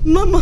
Mama.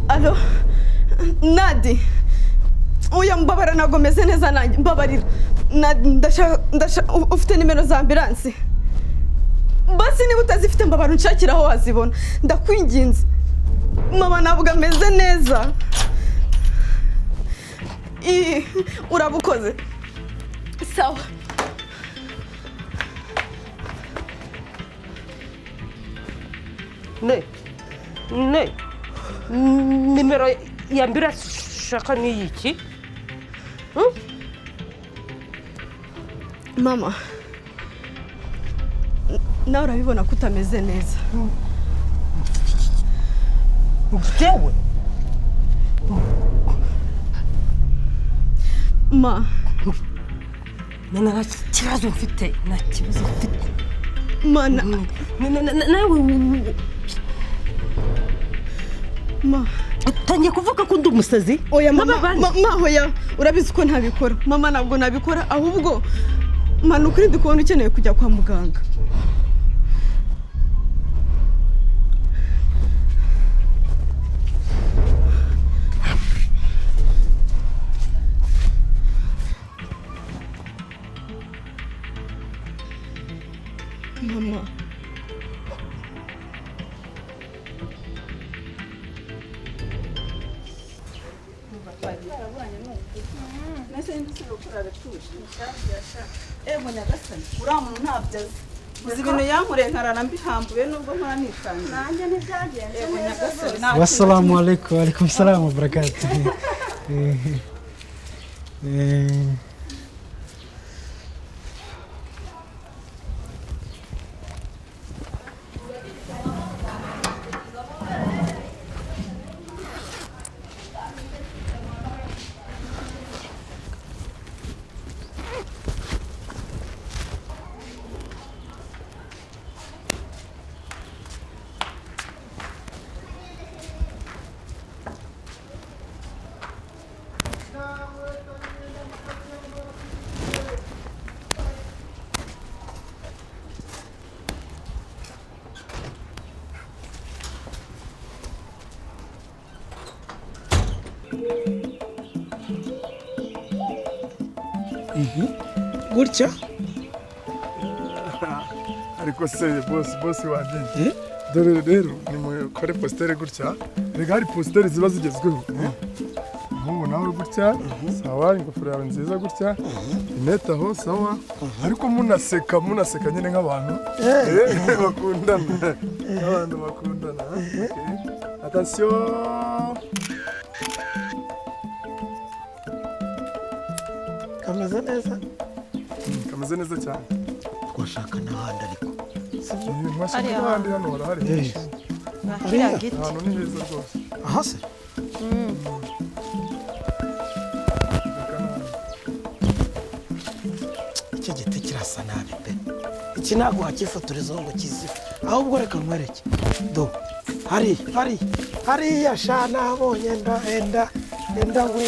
Alo, Nadi. Oya mbabara nago meze neza nanjye mbabarira. Ndashaka ufite nimero za ambulance. Basi niba utazifite mbabara unshakira aho wazibona. Ndakwinginze. Mama navuga meze neza. Urabukoze. Sawa. Ne. Nimero ya ambulance shaka ni iki? Mama. Nawe urabibona ko utameze neza. Jewe. Ma. Nana kibazo mfite, na kibazo mfite. Mana. Ma. Utangiye kuvuga ko ndi umusazi? Oya mama, hoya urabizi ko ntabikora. Mama ntabwo nabikora ahubwo manu kuri ndi kubona ukeneye kujya kwa muganga. Mama. Uramuntu ntabyaze uzi ibintu yankurenkarana mbihambuye nubwo nkora nitanye nanjye ntibyagenze. Wassalamu alaikum wa alaikum salam wa barakatuh. Gutya ariko se bosi wanjye dore rero ni mukore postere gutya rega hari postere ziba zigezweho nk'ubu nawe gutya sawa ingofero yawe nziza gutya inete aho sawa ariko munaseka nyine nk'abantu bakundana attention kameze neza cyane twashaka n'ahandi ariko mwashaka n'ahandi hano harahari ahantu ni heza rwose aha se icyo giti kirasa nabi pe iki ntabwo wakifotorezaho ngo kizibe ahubwo reka nkwereke do hariya sha nabonye enda we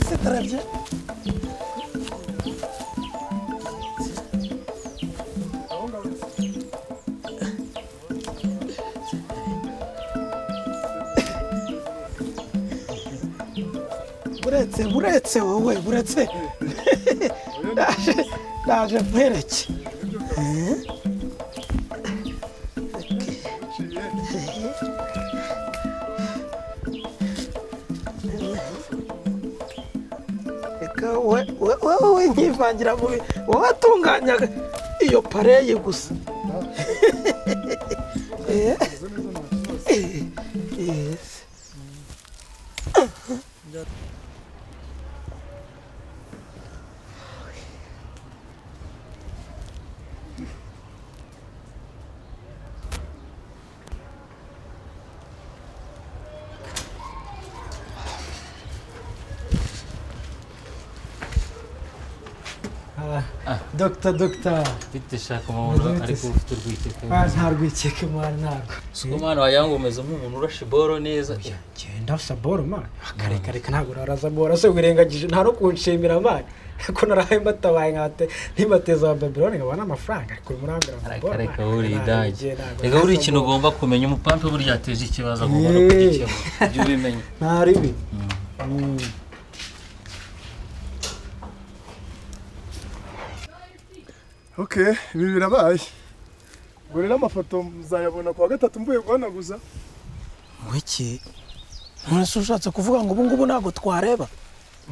si très bien. buretse wowe buretse ndaje nkwereke wowe nkivangira mubi wowe watunganyaga iyo pareye gusa Dr. Mfite shaka umuntu ariko ufite urwikekwe. Nta rwikeke mwana ntabwo. Suko mwana wayangu umeze nk'umuntu urashe boro neza. Genda saboro mwana. Kare ntabwo naraza boro se wirengagije nta no kunshimira mwana. Ko naraye mbatabaye nkate ntibateza Babylone ngabana amafaranga ariko murambira boro. Kare uri idage. Ega uri ikintu ugomba kumenya umupampe buri yateje ikibazo agomba no kugikema. Byo bimenye. Nta ribi. Okay, ibi birabaye. Ngo rero amafoto muzayabona kuwa gatatu mvuye guhanaguza. Wiki. Mwese ushatse kuvuga ngo ubu ngubu ntago twareba.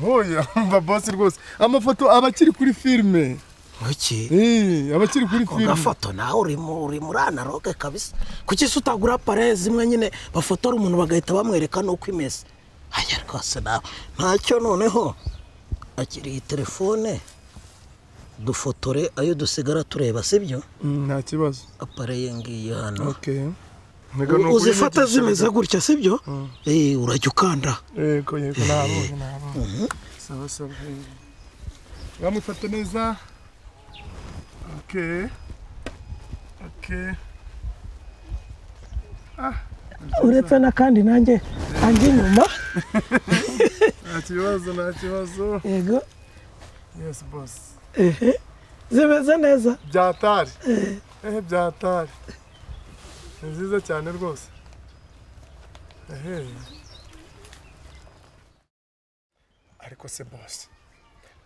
Hoya, mva boss rwose. Amafoto abakiri kuri filme. Wiki. Abakiri kuri filme. Amafoto nawe uri muri analogue kabisa. Kuki utagura pare zimwe nyine bafotora umuntu bagahita bamwereka nuko imeze. Aya rwose nawe. Ntacyo noneho. Akiri telefone. Dufotore ayo dusigara tureba sibyo nta kibazo apareye ngiye hano okay uzifata zimeze gutya sibyo urajya ukanda ko yego nabo sawa bamufata neza okay uretse na kandi nanjye nyuma nta kibazo yego yes boss zimeze neza byatari byatari nziza cyane rwose ariko se boss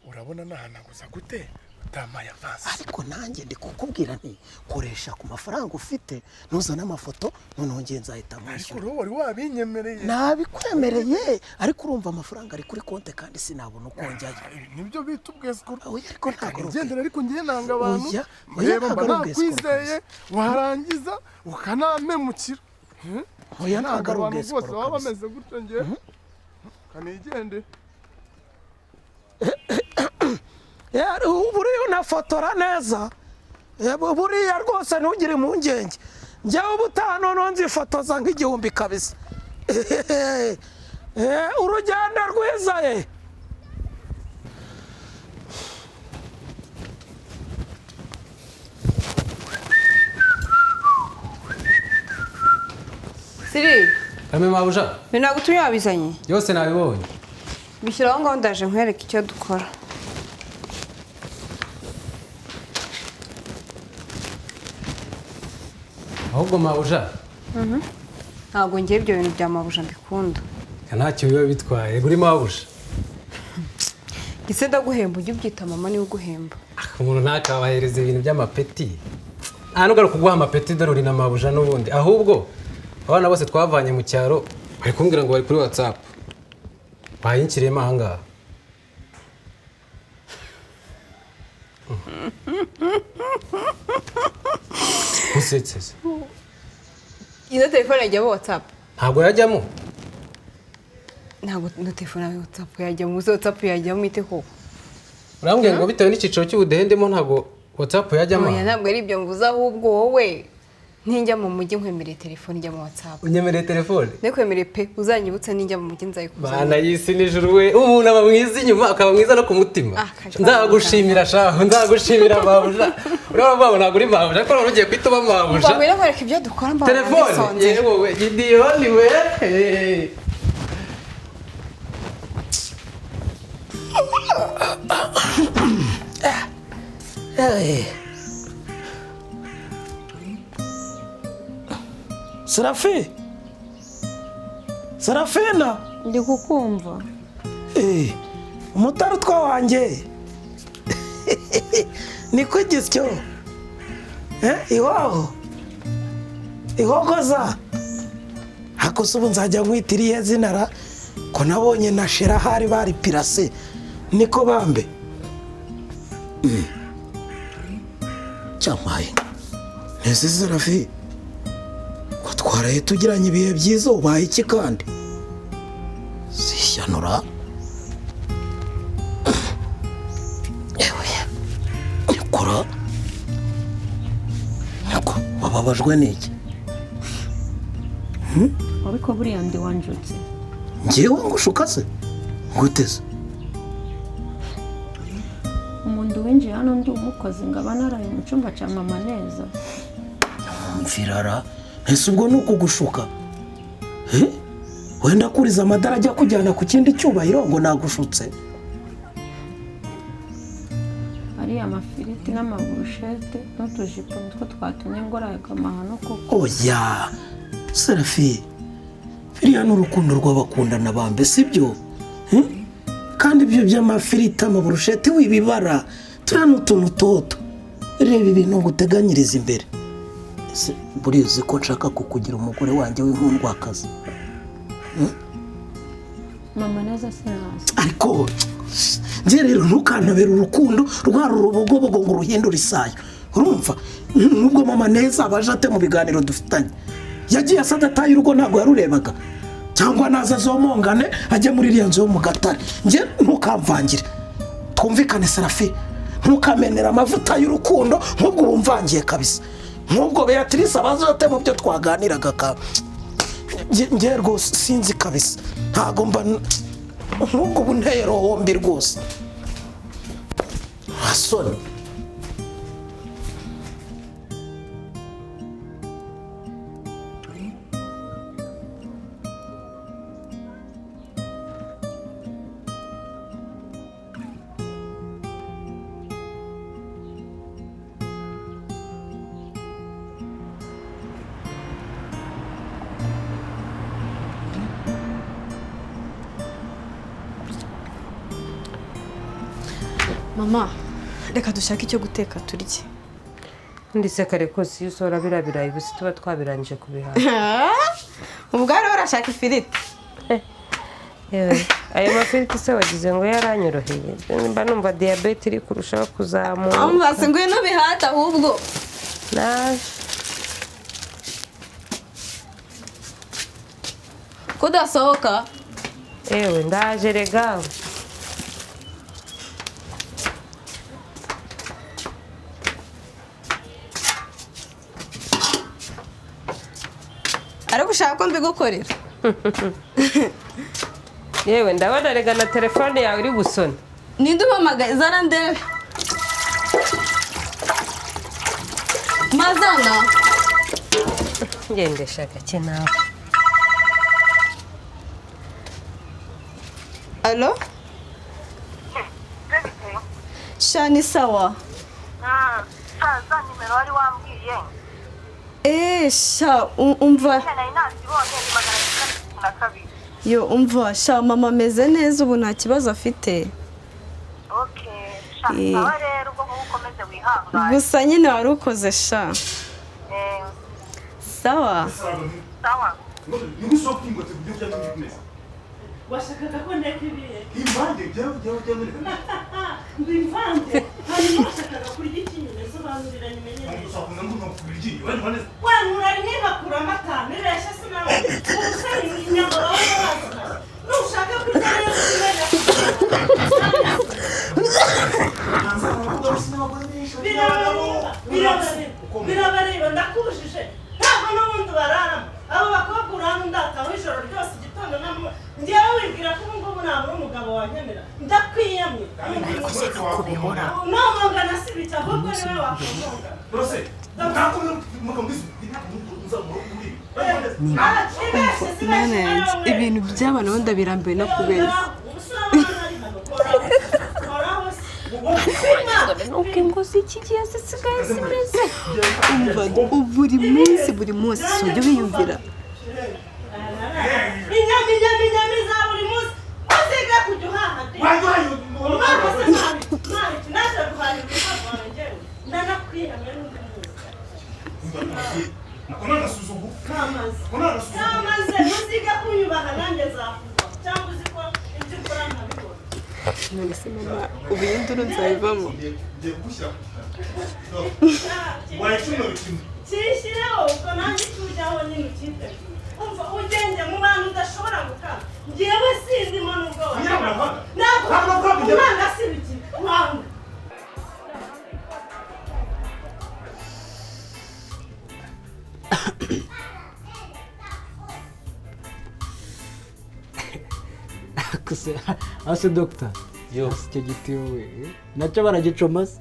urabona nahanaguza gute utamaye avance ariko nanjye ndi kukubwira nti koresha ku mafaranga ufite nuzana amafoto noneho ngiye nzahita mwishyura ariko wari wabinyemereye nabikwemereye ariko urumva amafaranga ari kuri konte kandi sinabona uko njyayo nibyo bita ubwesiko ariko ntabwo ugendera ariko ngiye nanga abantu reba mba nakwizeye warangiza ukanamemukira oya ntabwo ari ubwesiko bose baba bameze gutyo ngiye kanigende buriya unafotora neza buriya rwose ntugire impungenge njyewe ubutaha noneho nzifotoza nk'igihumbi kabisa urugendo rwiza Siri Kame mabuja ntabwo utumye wabizanye yose nabibonye bishyiraho ngaho ndaje nkwereke icyo dukora ahubwo mabuja ntabwo ngiye ibyo bintu bya mabuja mbikunda ntacyo biba bitwaye buri mabuja ese ndaguhemba ujye ubyita mama niwe uguhemba umuntu ntakabahereza ibintu by'amapeti nta nubwo ari ukuguha amapeti dore uri na mabuja n'ubundi ahubwo abana bose twavanye mu cyaro bari kumbwira ngo bari kuri WhatsApp bayinkiriyemo ahangaha usetse se iyo telefone yajyamo WhatsApp ntabwo yajyamo ntabwo na telefone yawe WhatsApp yajyamo uzi WhatsApp yajyamo ite koko urambwira ngo bitewe n'icyiciro cy'ubudehe ndimo ntabwo WhatsApp yajyamo oya ntabwo ari ibyo mvuze ahubwo wowe ninjya mu mujyi nkwemereye telefone ijya mu WhatsApp unyemereye telefone ndekwemereye pe uzanyibutse ninjya mu mujyi nzayikuzanira bana yisi nijuru we umuntu aba mwiza inyuma akaba mwiza no ku mutima nzagushimira shaho nzagushimira mabuja urabona ntabwo uri mabuja ko ugiye kwita uba mabuja twabwira kwereka ibyo dukora mba telefone yewe we gidiyoni we Serafina ndi kukumva umutarutwa wanjye niko gisyo iwaho ihogoza hakoze ubu nzajya nkwitira iye zinara ko nabonye na shera hari bari pirase niko bambe cyamaye nese Serafi ko twaraye tugiranye ibihe byiza ubaye iki kandi sishanura nikora nako wababajwe n'iki ariko buriya ndi wanjutse njyewe ngushuka se nguteze umuntu winjiye hano ndi umukozi ngaba naraye mu cyumba cya mama neza mfirara ese ubwo nuko gushuka wenda kuriza amadaraja kujyana ku kindi cyubahiro ngo nagushutse ari amafiriti n'amaburushete n'utujipo nitwo twatumye ngoraga amahano koko oya Serafi biriya n'urukundo rw'abakundana bambe sibyo kandi ibyo by'amafiriti amaburushete wibibara turiya n'utuntu toto reba ibintu ngo uteganyirize imbere ese buriya uzi ko nshaka kukugira umugore wanjye w'inkundwakazi mama neza sinazi ariko njye rero ntukantabere urukundo rwari urubogobogo ngo uruhindure isayo urumva nubwo mama neza abaje ate mu biganiro dufitanye yagiye asa adataye urugo ntabwo yarurebaga cyangwa naza azomongane ajye muri iriya nzu yo mu gatare njye ntukamvangire twumvikane Serafi ntukamenera amavuta y'urukundo nk'ubwo wumvangiye kabisa nk'ubwo Beatrice abaze ate mu byo twaganiraga ka njye rwose sinzi kabisa ntago mba nk'ubwo buntero wombi rwose asoni mama reka dushake icyo guteka turye ndetse kare kose iyo usora birayi gusa tuba twabirangije kubihaha ubwo rero urashaka ifiriti ayo mafiriti se wagize ngo yaranyoroheye mba numva diyabete iri kurushaho kuzamuka amubase ngo ino bihata ahubwo naje kudasohoka ewe ndaje rega ariko ushaka ko mbigukorera yewe ndabona rega na telefone yawe iri gusona ninde umpamagaye zana ndebe mazana ngendesha gake nawe alo shani sawa za nimero wari wambwiye sha umva nari nazibonye ni 902 yo umva sha mama ameze neza ubu nta kibazo afite okay sha rero ubwo ukomeze wihangane gusa nyine wari ukoze sha sawa sawa washakaga ko ndeka ibiye impande byawe muri ndi impande hanyuma washakaga kurya ikinyume sobanurira nyimenye usakunda ngo kurya ikinyume wani urari nkakura amata nibeshye sinawe ubusari inyama wawe waza nushaka kurya neza kimenya birabareba ndakubujije ntabwo n'ubundi bararamo abo bakobwa urana ndataho ijoro ryose igitondo njyewe wibwira ko ubungubu nabura umugabo wankenera ndakwiyamye nomongana si bita ahubwo niwe wakumungana ibintu by'abantu wenda birambiwe no kubera nuko ingozi iki gihe zisigaye zimeze buri munsi sujya ubiyumvira inyama za buri munsi uziga kujya uhaha ndihamya n'undi munsi namaze muziga kunyubaha nanjye nzakuba cyangwa uzi ko ibyo ukora ntabikora none se mama ubu iyi nduru nzayivamo kishyireho ubwo nanjye tujyaho nyine ukitegura umva ugenge mu bantu udashobora gukama njyewe sindimo n'ubwo ntabwo umwana asibikira wanga ase dogita yo icyo giti wowe nacyo baragicoma se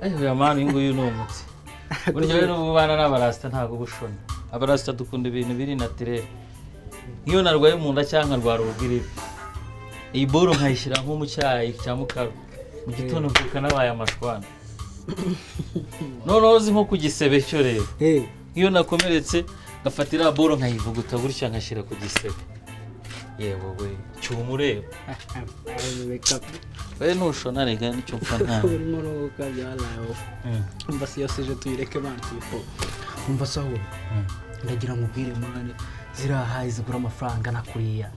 uyu mwana uyu nguyu ni umutsi burya rero ubana n'abarasita ntabwo ubushona abarasita dukunda ibintu biri natirere nk'iyo narwaye mu nda cyangwa nkarwara ubugiripe iyi boro nkayishyira nko mu cyayi cya mukaru mu gitondo mvuka nabaye amashwana noneho uzi nko ku gisebe cyo rero nk'iyo nakomeretse ngafatira boro nkayivuguta gutya nkashyira ku gisebe yewe we cyuma ureba we ntushona rega nicyo mfa ntawe urimo uruhuka byaraho umva si yose ejo tuyireke bantipo umva se aho ndagira ngo ubwire mwana zirahaye zigura amafaranga nakuriya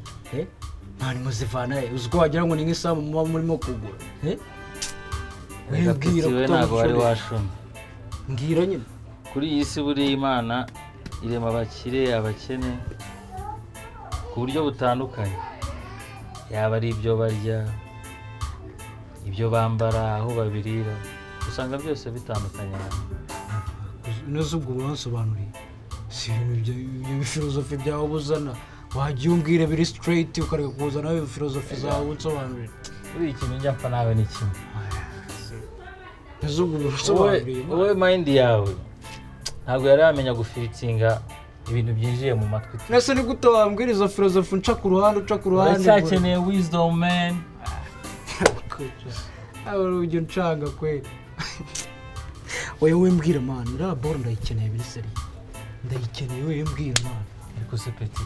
mwana muzivana uzi ko wagira ngo ni nk'isamu muba murimo kugura wibwira ko ntabwo wari washona mbwira nyine kuri iyi si buriya imana irema abakire abakene ku buryo butandukanye yaba ari ibyo barya ibyo bambara aho babirira usanga byose bitandukanye neza ubwo buransobanuriye si ibintu filozofi byawe ubuzana wajya umbwira biri straight ukareka kuzana filozofi zawe unsobanurira buriya ikintu njya mpfa nawe ni kimwe neza ubwo buransobanuriye wowe mayindi yawe ntabwo yari yamenya gufiritinga ibintu byinjiye mu matwi nese ni gute wambwira izo filozofi uca ku ruhande uracyakeneye wisdom man aba ujya uncanga kweli wewe mbwira mani uriya boro ndayikeneye biri seri ndayikeneye wewe mbwira mani ariko se peti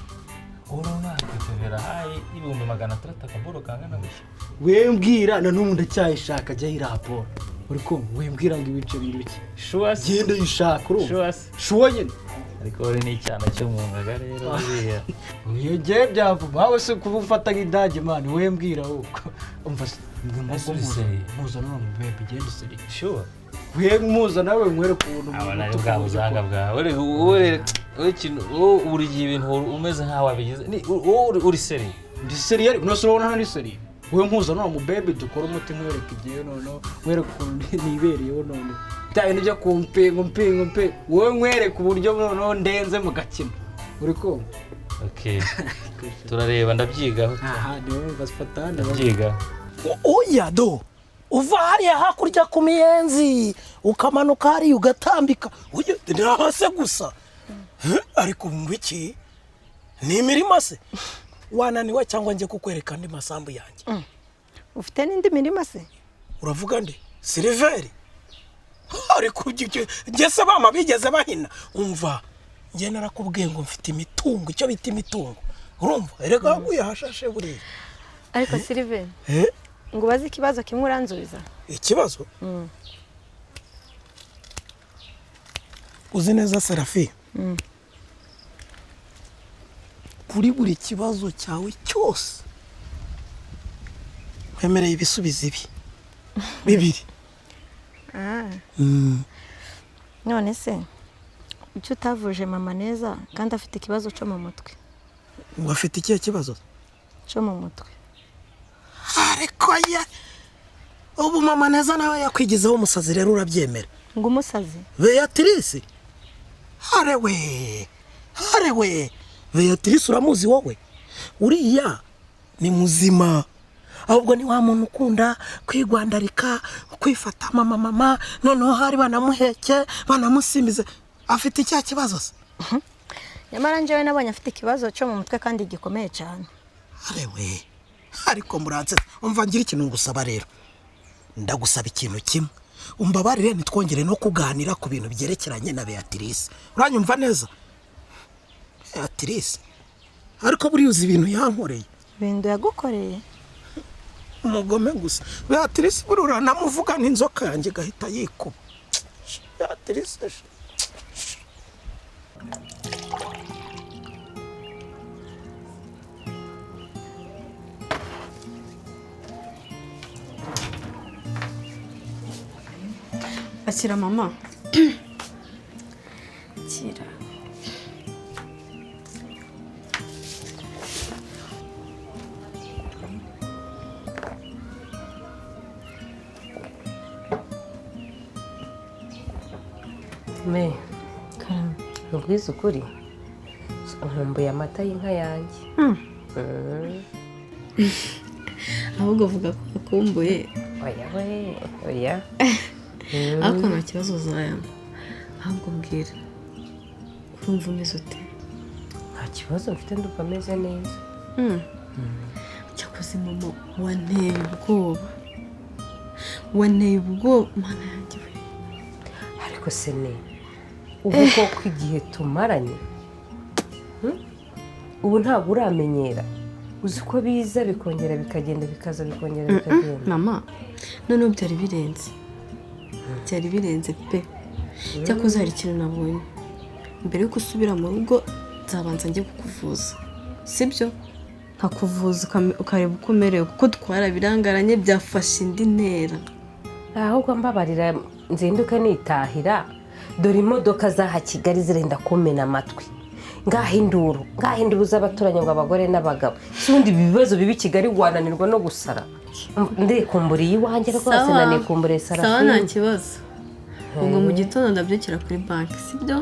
urabona kwitebera hayi ibihumbi 600 akaboro kangana gushya wewe mbwira na n'ubu ndacyayishaka jya iriya boro uri kumva wewe mbwira ngo ibiceri ngibiki genda uyishaka urumva shuwa nyine ariko uri n'icyana cyo mu ngaga rero buriya iyo gihe byavuma aho se kuba ufata nk'idage mani wewe mbwira ahubwo umva muzana no mubebe genda seri shuwa wewe muza nawe mwereka ukuntu abana ari bwa buzanga bwawe wowe buri gihe ibintu umeze nk'aho wabigize uri seri ndi seri yari unose urabona hano ni seri wewe mpuza no mubebe dukora umuti nkwereka igihe noneho mwereka ukuntu nibereyeho noneho bya bintu byo kumpe wowe nkwereka uburyo noneho ndenze mu gakino uri kumva okay turareba ndabyigaho aha niwe basifata ndabyiga oya do uva hariya hakurya ku miyenzi ukamanuka hariya ugatambika ntahase gusa ariko ngo iki ni imirima se wananiwe cyangwa njye kukwereka andi masambu yanjye ufite n'indi mirima se uravuga ndi Siliveri ariko njye se bama bigeze bahina umva njye narakubwiye ngo mfite imitungo icyo bita imitungo urumva erega aguye hashashe buriya ariko Siliveri ngo bazi ikibazo kimwe uranzubiza ikibazo uzi neza Serafi kuri buri kibazo cyawe cyose wemereye ibisubizo ibi bibiri none se icyo utavuje mama neza kandi afite ikibazo cyo mu mutwe ngo afite ikihe kibazo cyo mu mutwe ariko ubu mama neza nawe yakwigizeho umusazi rero urabyemera ngo umusazi Beatrice harewe Beatrice uramuzi wowe uriya ni muzima ahubwo ni wa muntu ukunda kwigwandarika kwifata mama noneho hari banamuheke banamusimbize afite icya kibazo se nyamara njyewe nabonye afite ikibazo cyo mu mutwe kandi gikomeye cyane harewe ariko muranze umva ngira ikintu ngusaba rero ndagusaba ikintu kimwe umbabarire nitwongere no kuganira ku bintu byerekeranye na Beatrice uranyumva neza Beatrice ariko buri uzi ibintu yankoreye ibintu yagukoreye umugome gusa Beatrice burura namuvuga n'inzoka yanjye gahita yikuba Beatrice akira mama akira me ntubwize ukuri nkumbuye amata y'inka yanjye ahubwo vuga ko akumbuye oya we oya ariko nta kibazo uzayama ahubwo mbwira urumva umeze ute nta kibazo mfite ndumva ameze neza cyakoze mama wanteye ubwoba mana yanjye we ariko se ne ubu koko igihe tumaranye ubu ntabwo uramenyera uzi ko biza bikongera bikagenda bikaza bikongera bikagenda mama noneho byari birenze pe cyakoze hari ikintu nabonye mbere yuko usubira mu rugo nzabanza njye kukuvuza sibyo nkakuvuza ukareba uko umerewe kuko twarabirangaranye byafashe indi ntera ahubwo mbabarira nzinduke nitahira dore imodoka zaha Kigali zirenda kumena amatwi ngahinduru z'abaturanyi ngo abagore n'abagabo sundi bibazo bibi Kigali wananirwa no gusara ndekumburiye iwanjye rwose nanikumburiye Sarafina sawa nta kibazo ubwo mu gitondo ndabyukira kuri banki sibyo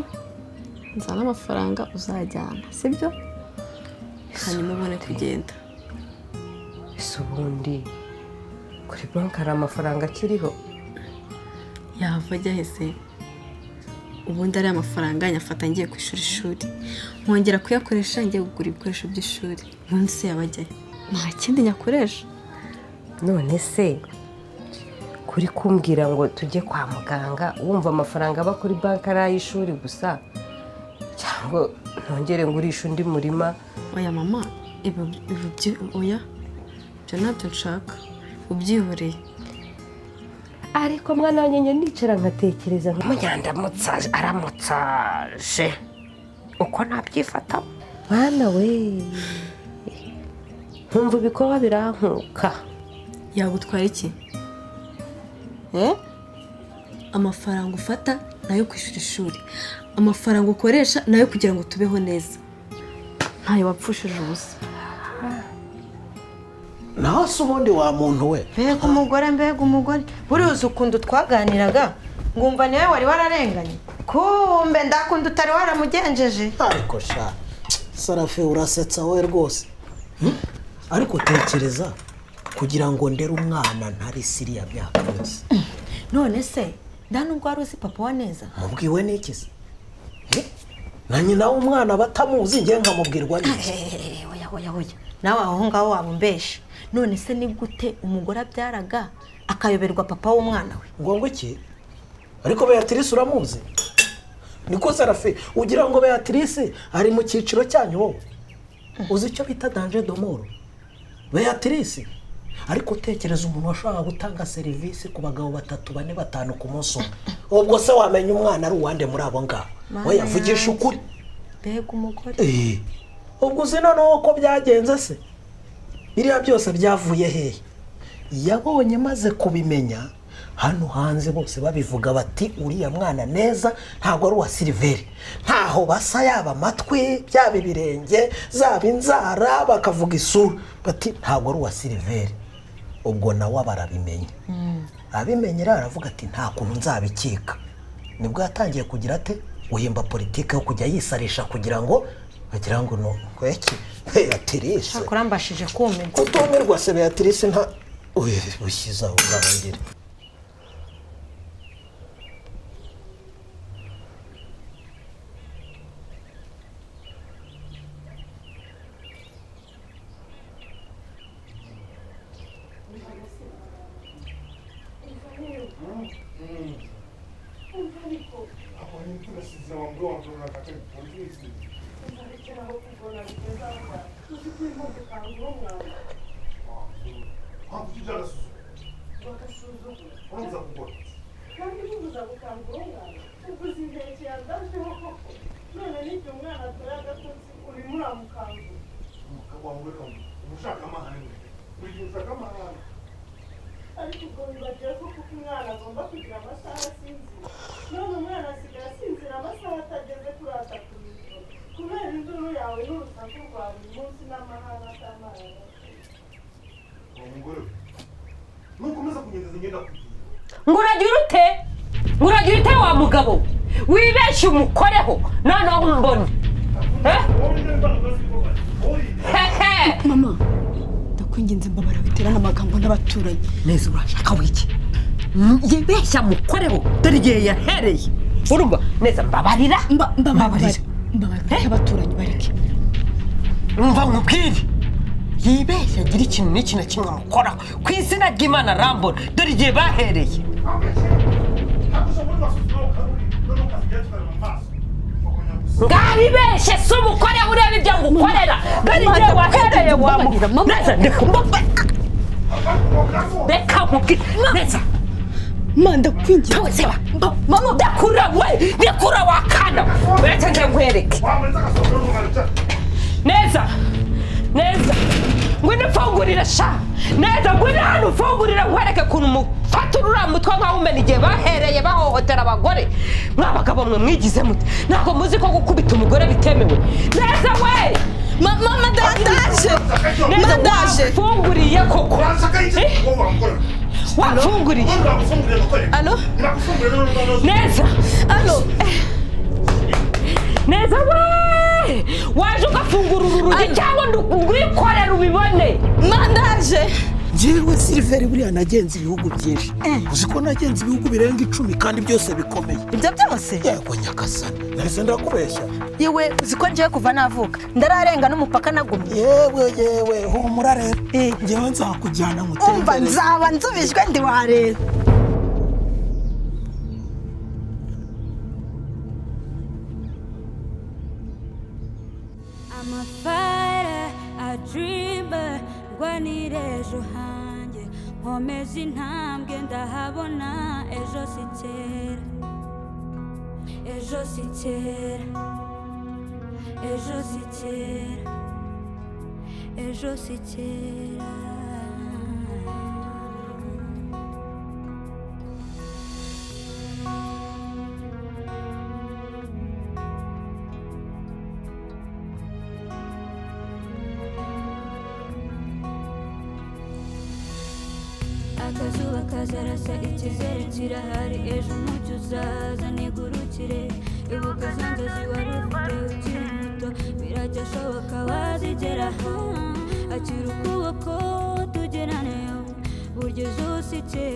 nzana amafaranga uzajyana sibyo hanyuma ubone kugenda ese ubundi kuri banki hari amafaranga akiriho yava ajya hese ubundi ari amafaranga nyafata ngiye kwishura ishuri nkongera kuyakoresha ngiye kugura ibikoresho by'ishuri ubundi se yabajyayo nta kindi nyakoresha none se kuri kumbwira ngo tujye kwa muganga wumva amafaranga aba kuri banki ari ay'ishuri gusa cyangwa ntongere ngurisha undi murima oya mama oya ibyo ntabyo nshaka ubyihoreye ariko mwana wanjye ndicara nkatekereza nk'umunyandamutsa aramutsaje uko nabyifatamo mwana we nkumva ibikorwa birankuka yagutwara iki amafaranga ufata nayo kwishyura ishuri amafaranga ukoresha nayo kugira ngo tubeho neza ntayo wapfushije ubusa naho se ubundi wa muntu we mbega umugore buriya uzi ukuntu twaganiraga ngumva niwe wari wararenganye kumbe ndakunda utari waramugenjeje ariko sha Sarafe urasetsa wowe rwose ariko tekereza kugira ngo ndere umwana ntari siriya myaka yose none se ndanubwo wari uzi papa wa neza mubwiwe n'iki se na nyina w'umwana batamuzi ngiye nkamubwirwa n'iki oya nawe aho ngaho wabumbesha none se ni gute umugore abyaraga akayoberwa papa w'umwana we ngo iki ariko Beatrice uramuzi niko Sarafe ugira ngo Beatrice ari mu cyiciro cyanyu wowe uzi icyo bita danger de mort Beatrice ariko tekereza umuntu washaka gutanga serivisi ku bagabo 3 4 5 ku munsi ubwo se wamenya umwana ari uwande muri abo ngabo we yavugisha ukuri mbega umugore ubwo uzi noneho ko byagenze se biriya byose byavuye hehe yabonye maze kubimenya hano hanze bose babivuga bati uriya mwana neza ntabwo ari uwa Silveri ntaho basa yaba amatwi byaba ibirenge zaba inzara bakavuga isura bati ntabwo ari uwa Silveri ubwo nawe barabimenya abimenyera aravuga ati nta kuntu nzabikika nibwo yatangiye kugira ate uhimba politike yo kujya yisarisha kugira ngo bagira ngo no kweki Beatrice akurambashije kumirwa kutomerwa se Beatrice nta ushyizaho ngabangire Vamos a ushaka amahane buri gihe ushaka amahane ariko ubwo bibagiwe ko kuko umwana agomba kugira amasaha asinzira none umwana asigaye asinzira amasaha atageze kuri 3 nijoro kubera induru yawe n'urusaku rwa buri munsi n'amahane atamara uwo mugore we nukomeza kunyegeza ngenda kugira ngo uragira ute wa mugabo wibeshye umukoreho noneho umbone mama ndakwinginze mbabara bitera n'amagambo n'abaturanyi neza urashaka wiki yibeshya mukoreho dore igihe yahereye urumva neza mbabarira mbabarira abaturanyi bareke umva umubwire yibeshya agira ikintu n'iki na kimwe amukoraho ku izina ry'Imana arambona dore igihe bahereye ngabibeshye si umukoreho ureba ibyo ngukorera dore igihe wahereye wamubwira neza reka mubwire neza manda kwinjira mama ndakura wakana uretse nje nkwereke neza ngwino ufungurira sha neza ngwino hano ufungurira nkwereke kuntu mufata urura mutwe nkaho umena igihe bahereye bahohotera abagore mwabagabo mwe mwigize mute ntabwo muzi ko gukubita umugore bitemewe neza we mama ndaje neza wafunguriye koko wafunguriye alo neza we waje ugafungura uru rugi cyangwa ndwikorera ubibone mandaje njyewe Silver buriya nagenze ibihugu byinshi uzi ko nagenze ibihugu birenga 10 kandi byose bikomeye ibyo byose yego nyakasana nahise ndakubeshya yewe uzi ko ngiye kuva navuka ndararenga n'umupaka nagumye yewe humura rero njyewe nzakujyana mutembereze umva nzaba nzubijwe ndi wareba I'm a fighter, a dreamer, rwanira ejo hanjye nkomeza intambwe ndahabona ejo si kera ejo si kera ejo si kera ejo si kera akazuba kazarasa ikizere kirahari ejo umucyo uzaza nigurukire ibuka za nzozi wari ufite ukiri muto birajya ashoboka wazigeraho akira ukuboko tugerane burya ejo si kera